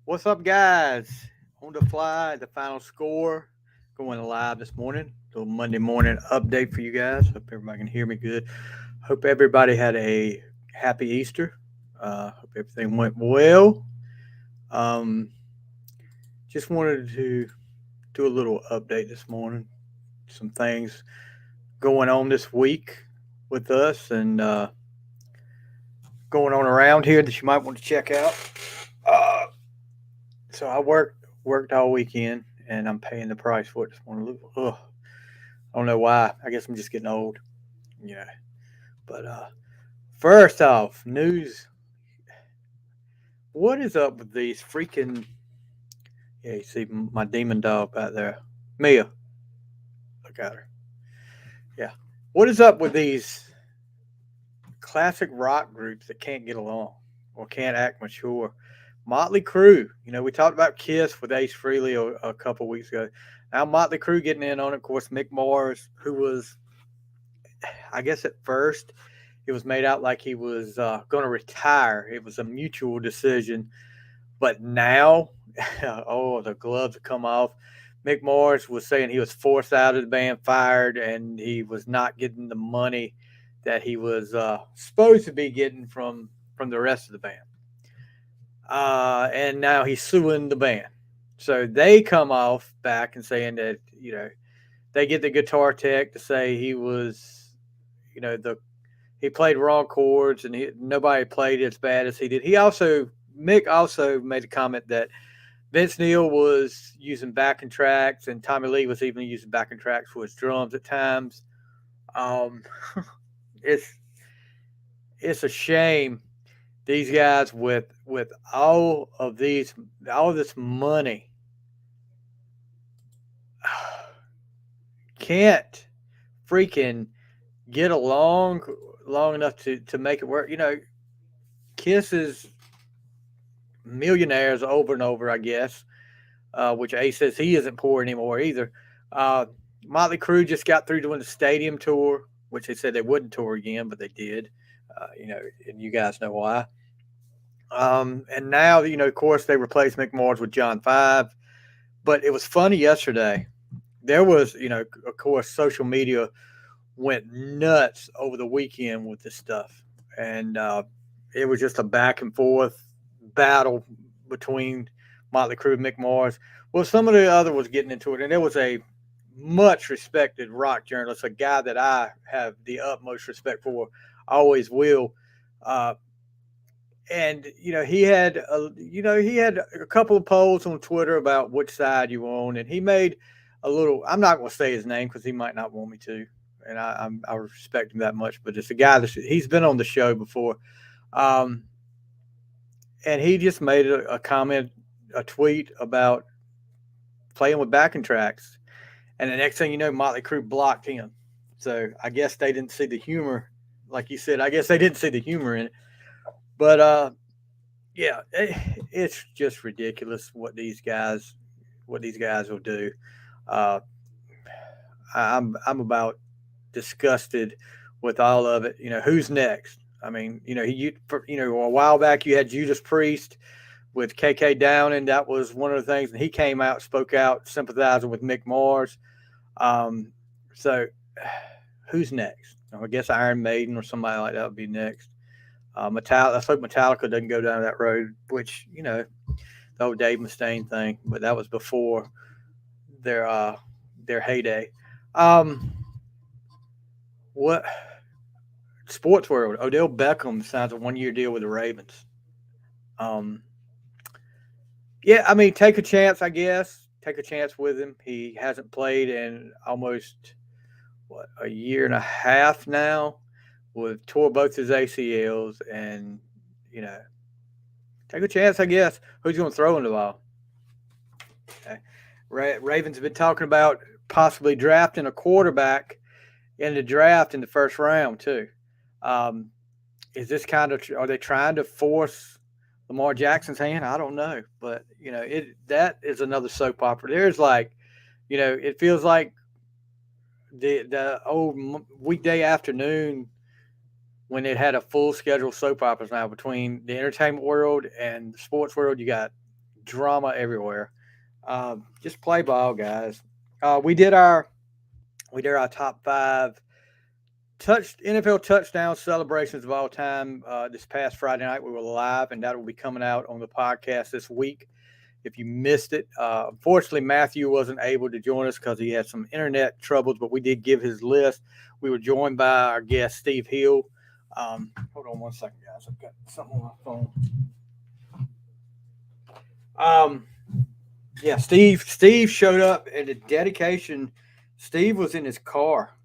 What's up, guys? On the fly, the final score going live this morning. Little Monday morning update for you guys. Hope everybody can hear me good. Hope everybody had a happy Easter. Hope everything went well. Um, just wanted to do a little update this morning. Some things going on this week with us and going on around here that you might want to check out. Uh, so I worked all weekend, and I'm paying the price for it this morning. Ugh, I don't know why. I guess I'm just getting old, you know. But first off, news. What is up with these freaking? Yeah, you see my demon dog out there, Mia. Look at her. Yeah. What is up with these classic rock groups that can't get along or can't act mature? Motley Crue. We talked about Kiss with Ace Frehley a couple weeks ago. Now Motley Crue getting in on it. Of course, Mick Mars, who was, I guess at first, it was made out like he was going to retire. It was a mutual decision. But now, oh, the gloves have come off. Mick Morris was saying he was forced out of the band, fired, and he was not getting the money that he was supposed to be getting from the rest of the band. And now he's suing the band. So they come off back and saying that they get the guitar tech to say he was, the he played wrong chords and nobody played as bad as he did. Mick also made a comment that Vince Neil was using backing tracks and Tommy Lee was even using backing tracks for his drums at times. Um, it's it's a shame these guys with all of this money can't freaking get along long enough to make it work. Kiss is millionaires over and over, I guess, which Ace says he isn't poor anymore either. Uh, Motley Crue just got through doing the stadium tour, which they said they wouldn't tour again, but they did. And you guys know why. And now, of course, they replaced Mick Mars with John Five. But it was funny yesterday. There was, of course, social media went nuts over the weekend with this stuff. And it was just a back and forth battle between Motley Crue and Mick Mars. Well, some of the other was getting into it, and there was a much respected rock journalist, a guy that I have the utmost respect for, always will. Uh, and he had a couple of polls on Twitter about which side you own, and he made a little. I'm not going to say his name because he might not want me to, and I respect him that much. But it's a guy that he's been on the show before, um, and he just made a comment, a tweet about playing with backing tracks, and the next thing you know, Motley Crue blocked him. So I guess they didn't see the humor, like you said. I guess they didn't see the humor in it. But yeah, it's just ridiculous what these guys will do. Uh, I'm about disgusted with all of it. Who's next? I mean, a while back you had Judas Priest with KK Downing. That was one of the things, and he came out, spoke out, sympathizing with Mick Mars. Um, so, who's next? I guess Iron Maiden or somebody like that would be next. Metallica. Let's hope Metallica doesn't go down that road, which the old Dave Mustaine thing, but that was before their uh, their heyday. Um, what sports world? Odell Beckham signs a 1 year deal with the Ravens. Um, yeah, I mean, take a chance, I guess. Take a chance with him. He hasn't played in almost a year and a half now. With tore both his ACLs, and you know, take a chance, I guess. Who's going to throw in the ball? Okay. Ravens have been talking about possibly drafting a quarterback in the draft in the first round too. Um, is this kind of are they trying to force Lamar Jackson's hand? I don't know, but that is another soap opera. There's like, it feels like the old weekday afternoon when it had a full schedule of soap operas. Now between the entertainment world and the sports world, you got drama everywhere. Just play ball, guys. We did our top five NFL touchdown celebrations of all time this past Friday night. We were live, and that will be coming out on the podcast this week. If you missed it, unfortunately, Matthew wasn't able to join us because he had some internet troubles, but we did give his list. We were joined by our guest, Steve Hill. Hold on one second, guys. I've got something on my phone. Yeah, Steve showed up at a dedication. Steve was in his car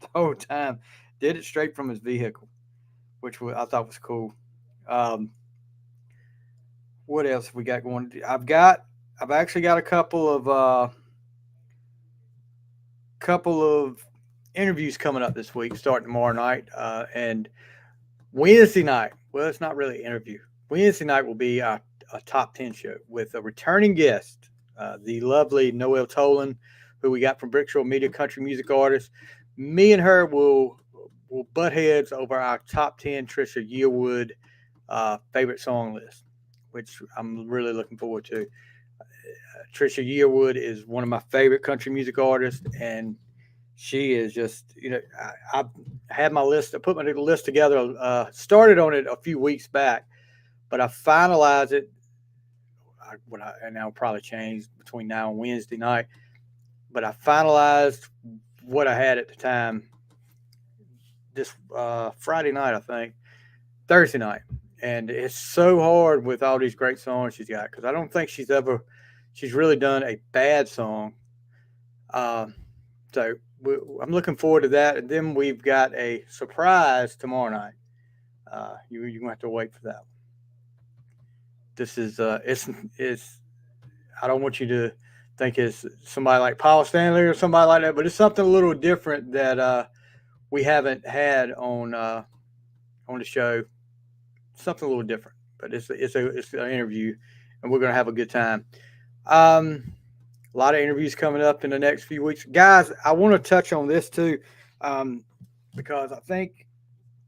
the whole time. Did it straight from his vehicle, which I thought was cool. Um, what else we got going? I've actually got a couple of interviews coming up this week, starting tomorrow night, and Wednesday night. Well, it's not really an interview. Wednesday night will be a top 10 show with a returning guest, the lovely Noelle Tolan, who we got from Brick Shore Media, country music artist. Me and her will butt heads over our top 10 Trisha Yearwood favorite song list, which I'm really looking forward to. Trisha Yearwood is one of my favorite country music artists, and she is just, I had my list, I put my list together, started on it a few weeks back, but I finalized it. And I'll probably change between now and Wednesday night, but I finalized what I had at the time this Friday night, I think, Thursday night. And it's so hard with all these great songs she's got, because I don't think she's really done a bad song. So I'm looking forward to that. And then we've got a surprise tomorrow night. You're going to have to wait for that. This is, it's, I don't want you to think it's somebody like Paul Stanley or somebody like that, but it's something a little different that we haven't had on the show. Something a little different, but it's an interview, and we're going to have a good time. A lot of interviews coming up in the next few weeks, guys. I want to touch on this too, because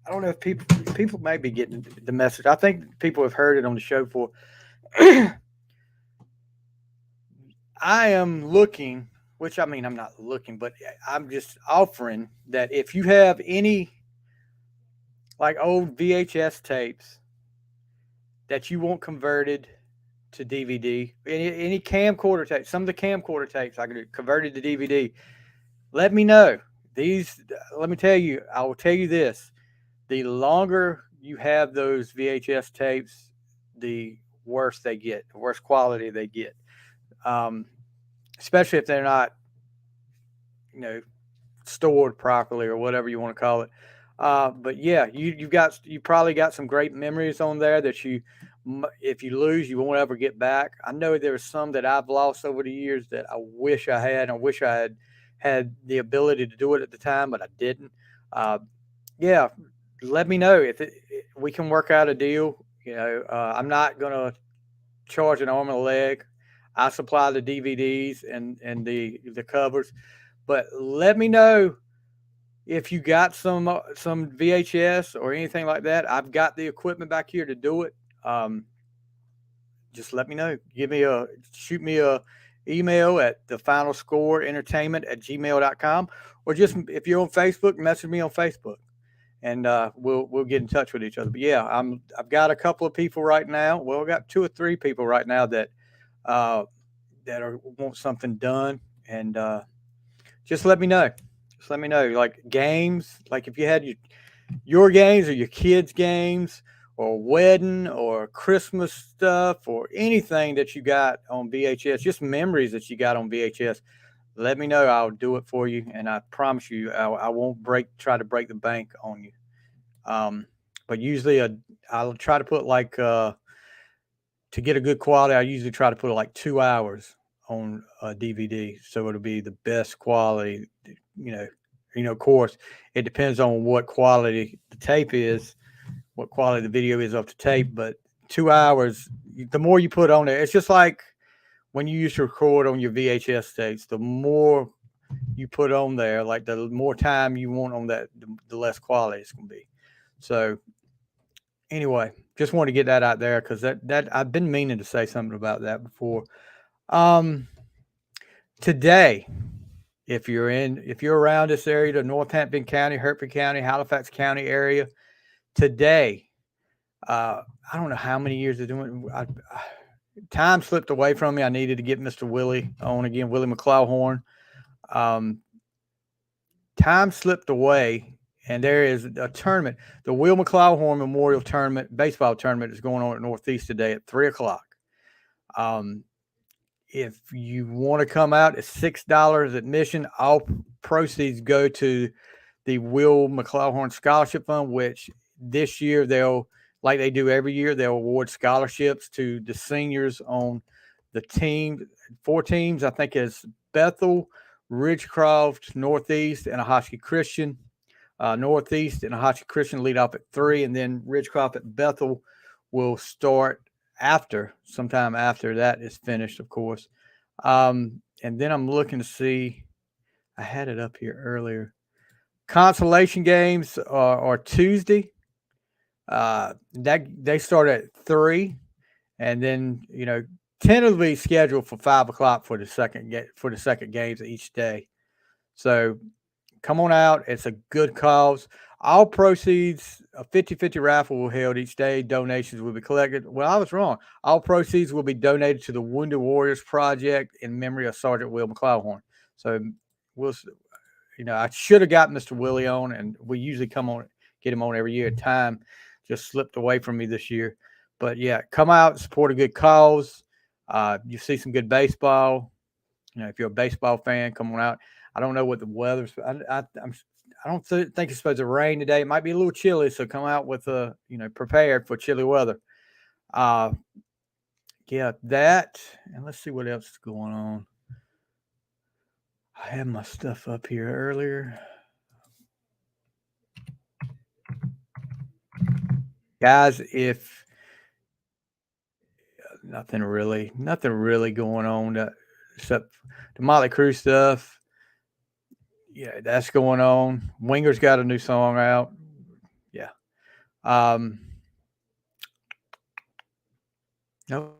I don't know if people may be getting the message. I think people have heard it on the show before. I am looking, which I mean, I'm not looking, but I'm just offering that if you have any like old VHS tapes that you want converted to DVD, any camcorder tapes, some of the camcorder tapes I could converted to DVD, let me know. Let me tell you, I will tell you this. The longer you have those VHS tapes, the worse they get, the worse quality they get. Especially if they're not, stored properly or whatever you want to call it. But yeah, you probably got some great memories on there that if you lose, you won't ever get back. I know there's some that I've lost over the years that I wish I had. I wish I had the ability to do it at the time, but I didn't. Yeah, let me know if we can work out a deal. I'm not gonna charge an arm and a leg. I supply the DVDs and the covers, but let me know if you got some VHS or anything like that. I've got the equipment back here to do it. Just let me know. Shoot me a email at thefinalscoreentertainment@gmail.com, or just if you're on Facebook, message me on Facebook, and we'll get in touch with each other. But yeah, I've got a couple of people right now. Well, I've got 2 or 3 people right now that want something done, and just let me know. Just let me know. Like games, like if you had your games or your kids' games, or wedding or Christmas stuff, or anything that you got on VHS, just memories that you got on VHS, let me know. I'll do it for you, and I promise you, I won't try to break the bank on you. But usually, I'll try to put like to get a good quality. I usually try to put like 2 hours on a DVD, so it'll be the best quality. Of course, it depends on what quality the tape is, what quality the video is off the tape. But 2 hours, the more you put on there, it's just like when you used to record on your VHS tapes. The more you put on there, like the more time you want on that, the less quality it's going to be. So anyway, just want to get that out there because that I've been meaning to say something about that before. Today, if you're around this area, the Northampton County, Hertford County, Halifax County area, today, I don't know how many years they're doing. Time slipped away from me. I needed to get Mr. Willie on again, Willie McClawhorn. Time slipped away, and there is a tournament. The Will McClawhorn Memorial Tournament, baseball tournament, is going on at Northeast today at 3:00. If you want to come out, it's $6 admission. All proceeds go to the Will McClawhorn Scholarship Fund, which this year they'll, like they do every year, they'll award scholarships to the seniors on the team. 4 teams, I think, is Bethel, Ridgecroft, Northeast, and Ahoskie Christian. Northeast and Ahoskie Christian lead off at 3, and then Ridgecroft at Bethel will start sometime after that is finished, of course. And then I'm looking to see, I had it up here earlier. Consolation games are Tuesday. That they start at 3, and then tentatively scheduled for 5:00 for the second games each day. So come on out. It's a good cause. All proceeds, a 50-50 raffle will be held each day. Donations will be collected. Well, I was wrong. All proceeds will be donated to the Wounded Warriors Project in memory of Sergeant Will McClawhorn. So I should have got Mr. Willie on, and we usually get him on every year. Time just slipped away from me this year. But yeah, come out, support a good cause. You see some good baseball. If you're a baseball fan, come on out. I don't know what the weather's. I don't think it's supposed to rain today. It might be a little chilly, so come out with prepared for chilly weather. Yeah, that, and let's see what else is going on. I had my stuff up here earlier. Guys, if nothing really going on except the Motley Crue stuff. Yeah, that's going on. Winger's got a new song out. Yeah. No.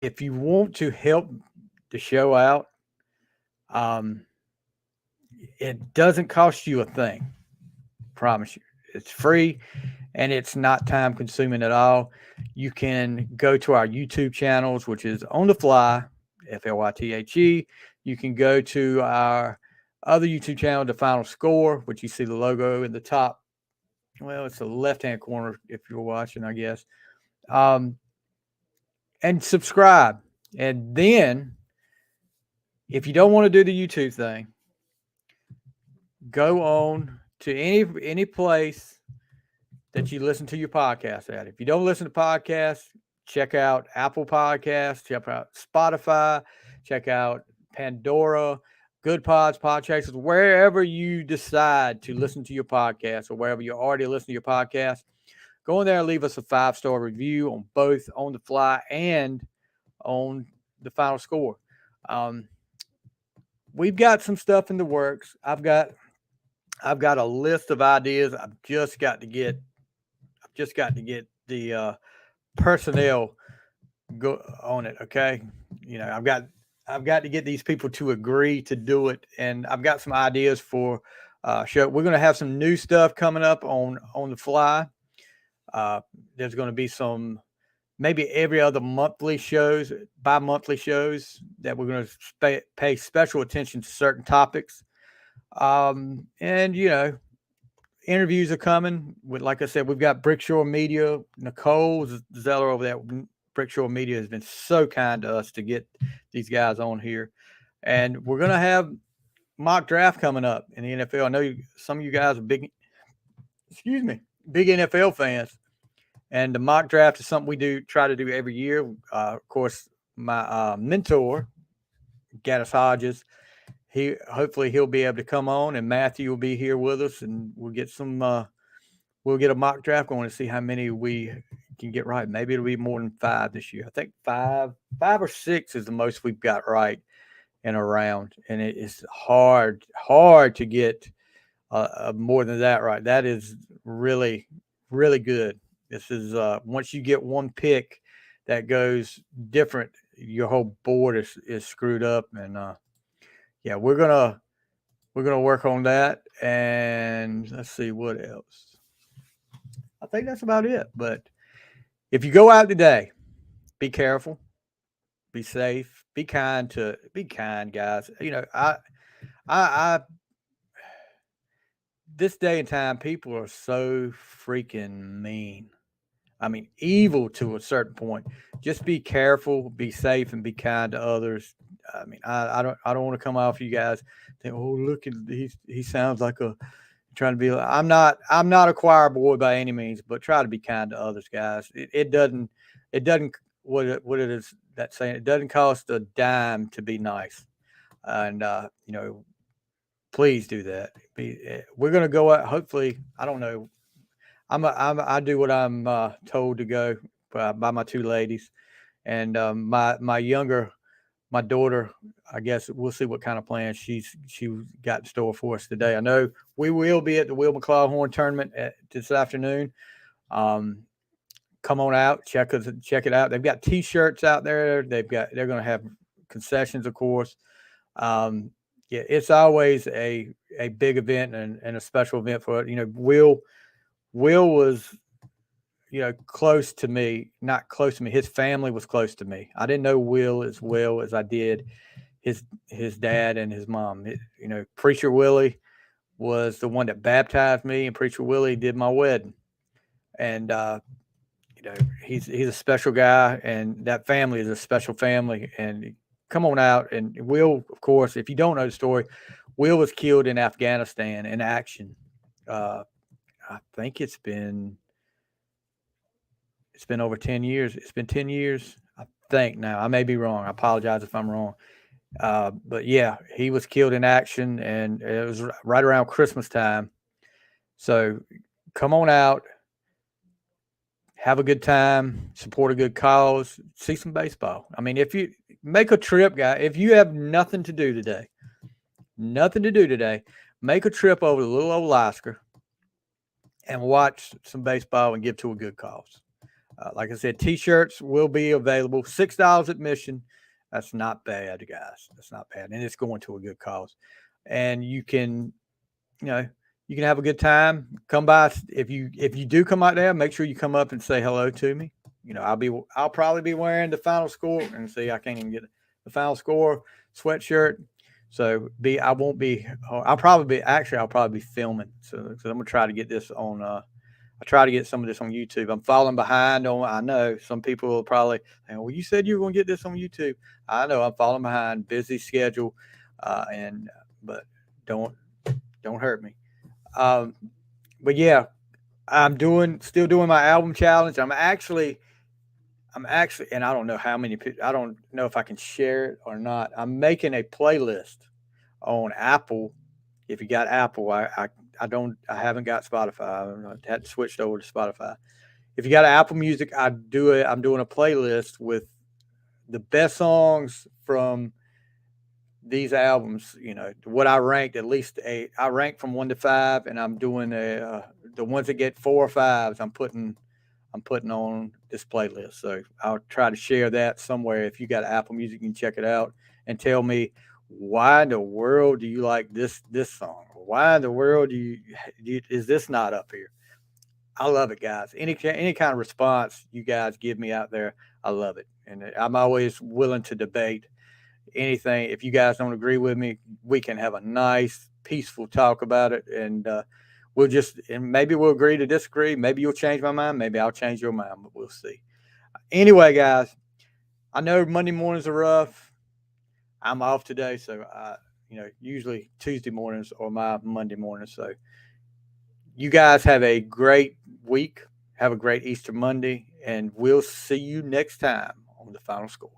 If you want to help the show out, it doesn't cost you a thing. Promise you. It's free and it's not time consuming at all. You can go to our YouTube channels, which is On the Fly, FLYTHE. You can go to our other YouTube channel, The Final Score, which you see the logo in the top. Well, it's the left-hand corner if you're watching, I guess. And subscribe. And then, if you don't want to do the YouTube thing, go on to any place that you listen to your podcast at. If you don't listen to podcasts, check out Apple Podcasts, check out Spotify, check out Pandora, Good Pods, Podchasers, wherever you decide to listen to your podcast or wherever you already listen to your podcast. Go in there and leave us a 5-star review on both On the Fly and on The Final Score. We've got some stuff in the works. I've got a list of ideas. I've just got to get the personnel go on it. Okay, I've got to get these people to agree to do it, and I've got some ideas for show. We're going to have some new stuff coming up on the Fly. There's going to be some maybe every other bi-monthly shows that we're going to pay special attention to certain topics. And interviews are coming. Like I said, we've got Brickshore Media. Nicole Zeller over there. Brickshore Media has been so kind to us to get these guys on here. And we're going to have mock draft coming up in the NFL. I know some of you guys are big NFL fans. And the mock draft is something we try to do every year. Of course, my mentor, Gaddis Hodges, hopefully he'll be able to come on, and Matthew will be here with us, and we'll get a mock draft going to see how many we can get right. Maybe it'll be more than 5 this year. I think 5 or 6 is the most we've got right. and around, and it's hard to get more than that. Right, that is really really good. This is once you get one pick that goes different, your whole board is screwed up, and yeah, we're gonna work on that, and let's see what else. I think that's about it. But if you go out today, be careful, be safe, be kind, guys. You know, I this day and time, people are so freaking mean. I mean, evil to a certain point. Just be careful, be safe, and be kind to others. I mean, I don't want to come off you guys. Think, oh, look at he sounds like a trying to be. I'm not a choir boy by any means, but try to be kind to others, guys. It doesn't what it is that saying. It doesn't cost a dime to be nice, and you know, please do that. We're gonna go out. Hopefully, I don't know. I do what I'm told to go by my two ladies, and my daughter. I guess we'll see what kind of plans she got in store for us today. I know we will be at the Will McClawhorn tournament this afternoon. Um, Come on out, check it out. They've got T-shirts out there. They're going to have concessions, of course. Yeah, it's always a big event and a special event for it. You know, Will was close to me, not close to me. His family was close to me. I didn't know Will as well as I did his dad and his mom. Preacher Willie was the one that baptized me, and Preacher Willie did my wedding. And he's a special guy, and that family is a special family. And come on out. And Will, of course, if you don't know the story, Will was killed in Afghanistan in action. I think it's been over 10 years. It's been 10 years, I think. Now I may be wrong. I apologize if I'm wrong. But yeah, he was killed in action, and it was right around Christmas time. So come on out, have a good time, support a good cause, see some baseball. I mean, if you make a trip, guy, if you have nothing to do today, make a trip over to Little Old Lasker and watch some baseball and give to a good cause. Like I said, T-shirts will be available. $6 admission. That's not bad, guys. That's not bad, and it's going to a good cause. And you can have a good time. Come by if you do come out there. Make sure you come up and say hello to me. I'll probably be wearing the Final Score, and see, I can't even get the Final Score sweatshirt. So I won't be. I'll probably be filming. So I'm gonna try to get this on. I try to get some of this on YouTube. I'm falling behind on. I know some people will probably say, "Well, you said you were going to get this on YouTube." I know I'm falling behind, busy schedule, but don't hurt me. But yeah, I'm still doing my album challenge. I'm actually, and I don't know how many. I don't know if I can share it or not. I'm making a playlist on Apple. If you got Apple, I haven't got Spotify. I had switched over to Spotify. If you got Apple Music, I'm doing a playlist with the best songs from these albums. What I ranked, at least I ranked from 1 to 5, and I'm doing the ones that get 4 or 5s. I'm putting on this playlist. So I'll try to share that somewhere. If you got Apple Music, you can check it out and tell me, why in the world do you like this song? Why in the world is this not up here? I love it, guys. Any kind of response you guys give me out there, I love it, and I'm always willing to debate anything. If you guys don't agree with me, we can have a nice, peaceful talk about it, and maybe we'll agree to disagree. Maybe you'll change my mind. Maybe I'll change your mind, but we'll see. Anyway, guys, I know Monday mornings are rough. I'm off today, so usually Tuesday mornings or my Monday mornings. So you guys have a great week. Have a great Easter Monday, and we'll see you next time on the Final Score.